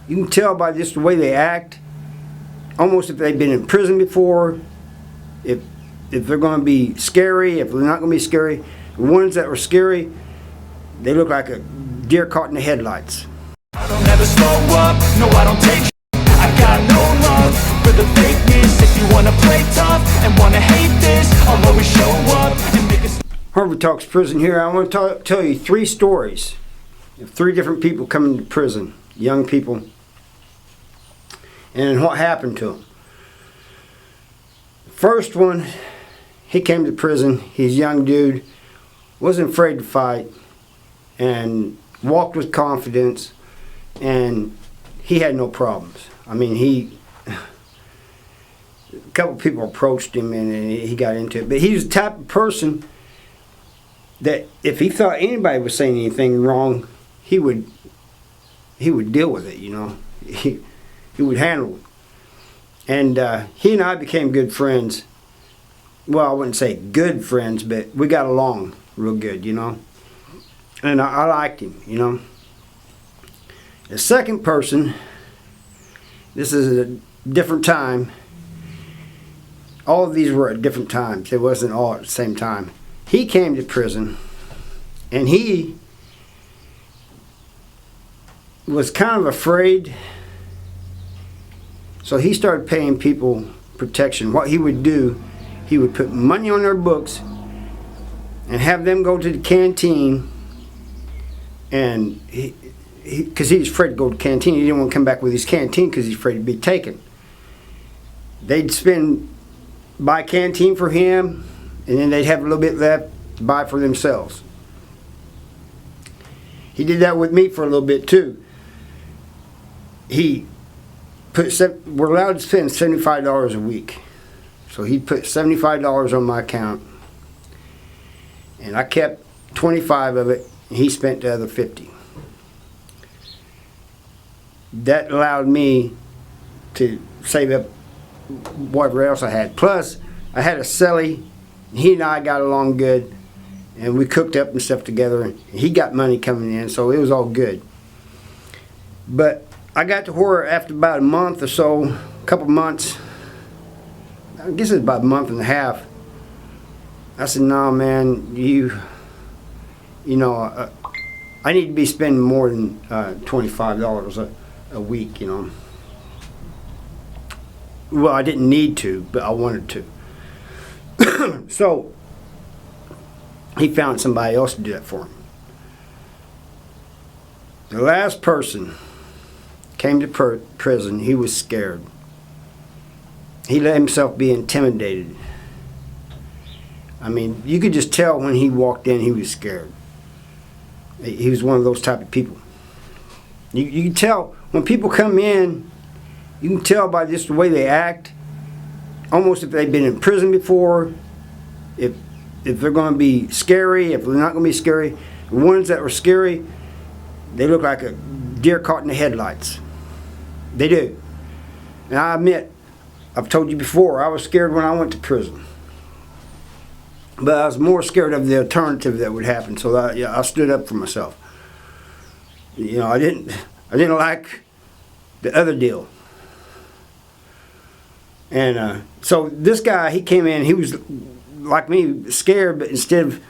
You can tell by just the way they act, almost if they've been in prison before, if they're going to be scary, if they're not going to be scary. The ones that were scary, they look like a deer caught in the headlights. I don't ever slow up, no I don't take I got no love for the fakeness. If you wanna play tough and wanna hate this, I'll always show up and make a Harvard Talks Prison here. I want to tell you 3 stories of 3 different people coming to prison, young people, and what happened to them. The first one, he came to prison. He's a young dude, wasn't afraid to fight, and walked with confidence, and he had no problems. I mean, a couple people approached him and he got into it, but he was the type of person that if he thought anybody was saying anything wrong, he would deal with it, you know. He would handle it. And he and I became good friends. Well, I wouldn't say good friends, but we got along real good, you know. And I liked him, you know. The second person, this is a different time. All of these were at different times. It wasn't all at the same time. He came to prison, and he was kind of afraid. So he started paying people protection. What he would do, he would put money on their books and have them go to the canteen, and because he was afraid to go to the canteen. He didn't want to come back with his canteen because he's afraid to be taken. They'd buy canteen for him, and then they'd have a little bit left to buy for themselves. He did that with me for a little bit too. We're allowed to spend $75 a week. So he put $75 on my account, and I kept 25 of it, and he spent the other 50. That allowed me to save up whatever else I had. Plus, I had a cellie. He and I got along good, and we cooked up and stuff together, and he got money coming in, so it was all good. But I got to where after about a month or so, a couple months, I guess it was about a month and a half, I said, no, man, I need to be spending more than $25 a week, you know. Well, I didn't need to, but I wanted to. So he found somebody else to do that for him. The last person came to prison. He was scared. He let himself be intimidated. I mean, you could just tell when he walked in he was scared. He was one of those type of people. You can tell when people come in, you can tell by just the way they act, almost if they've been in prison before, if they're going to be scary, if they're not going to be scary. The ones that were scary, they look like a deer caught in the headlights. They do. And I admit, I've told you before, I was scared when I went to prison. But I was more scared of the alternative that would happen, so I stood up for myself. You know, I didn't like the other deal. And so this guy, he came in, he was like me, scared, but instead of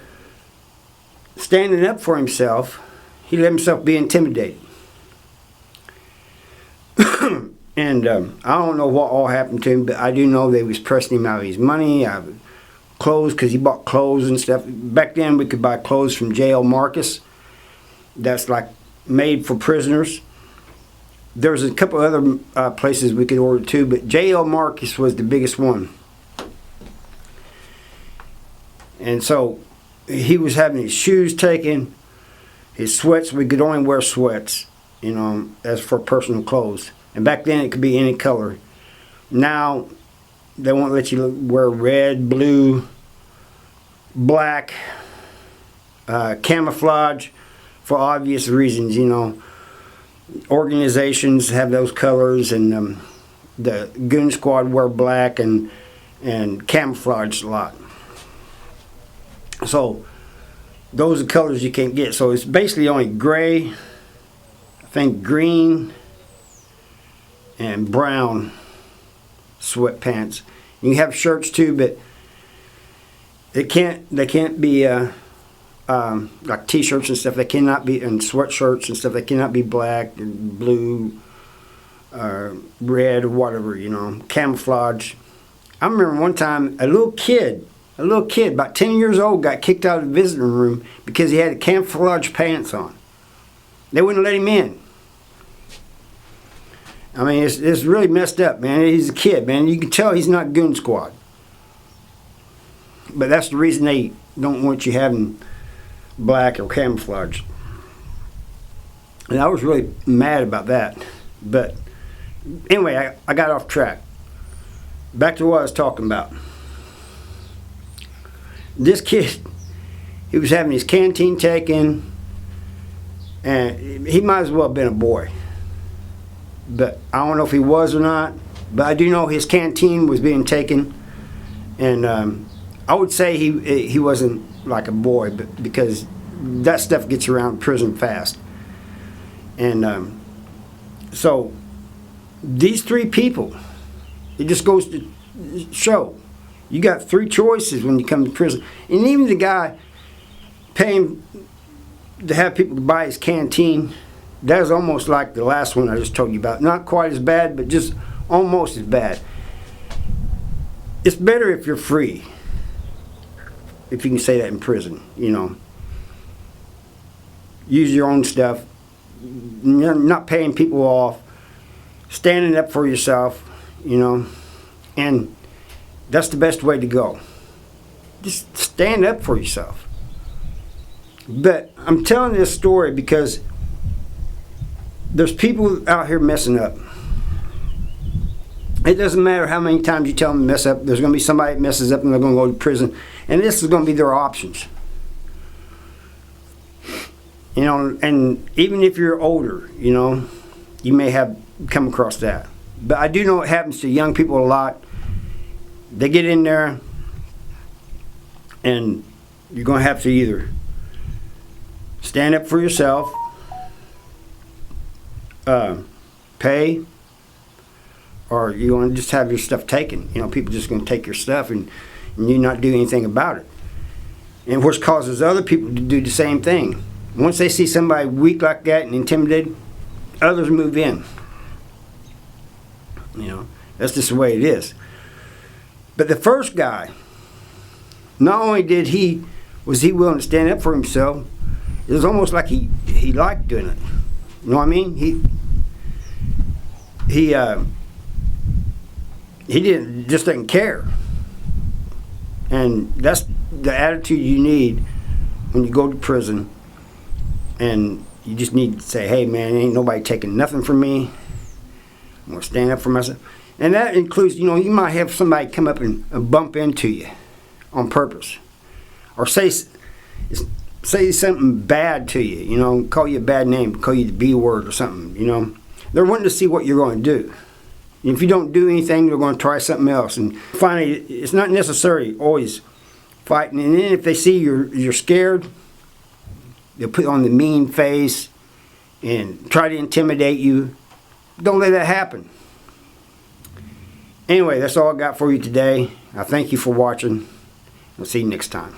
standing up for himself, he let himself be intimidated. And I don't know what all happened to him, but I do know they was pressing him out of his money, out of clothes, because he bought clothes and stuff. Back then we could buy clothes from J.L. Marcus. That's like made for prisoners. There's a couple other places we could order too, but J.L. Marcus was the biggest one. And so he was having his shoes taken, his sweats. We could only wear sweats, you know, as for personal clothes. And back then it could be any color. Now they won't let you wear red, blue, black, camouflage, for obvious reasons, you know. Organizations have those colors, and the goon squad wear black and camouflage a lot. So those are colors you can't get. So it's basically only gray, I think green, and brown sweatpants. You can have shirts too, but they can't be like t-shirts and stuff. They cannot be, and sweatshirts and stuff. They cannot be black and blue, red or whatever, you know, camouflage. I remember one time a little kid about 10 years old got kicked out of the visiting room because he had camouflage pants on. They wouldn't let him in. I mean, it's really messed up, man. He's a kid, man. You can tell he's not Goon Squad. But that's the reason they don't want you having black or camouflage. And I was really mad about that. But anyway, I got off track. Back to what I was talking about. This kid, he was having his canteen taken, and he might as well have been a boy. But I don't know if he was or not, but I do know his canteen was being taken, and I would say he wasn't like a boy, but because that stuff gets around prison fast. And so these three people, it just goes to show you got three choices when you come to prison. And even the guy paying to have people buy his canteen, that was almost like the last one I just told you about. Not quite as bad, but just almost as bad. It's better if you're free, if you can say that in prison, you know. Use your own stuff. You're not paying people off. Standing up for yourself, you know. And that's the best way to go. Just stand up for yourself. But I'm telling this story because there's people out here messing up. It doesn't matter how many times you tell them to mess up. There's going to be somebody that messes up and they're going to go to prison. And this is going to be their options. You know, and even if you're older, you know, you may have come across that. But I do know it happens to young people a lot. They get in there and you're going to have to either stand up for yourself, pay, or you want to just have your stuff taken. You know, people just going to take your stuff and you not do anything about it. And which causes other people to do the same thing. Once they see somebody weak like that and intimidated, others move in. You know, that's just the way it is. But the first guy, not only was he willing to stand up for himself, it was almost like he liked doing it. You know what I mean? He didn't care. And that's the attitude you need when you go to prison. And you just need to say, hey man, ain't nobody taking nothing from me. I'm gonna stand up for myself. And that includes, you know, you might have somebody come up and bump into you on purpose. Or say something bad to you, you know, call you a bad name, call you the B word or something, you know. They're wanting to see what you're going to do. And if you don't do anything, they're going to try something else. And finally, it's not necessarily always fighting. And then if they see you're scared, they'll put on the mean face and try to intimidate you. Don't let that happen. Anyway, that's all I got for you today. I thank you for watching. I'll see you next time.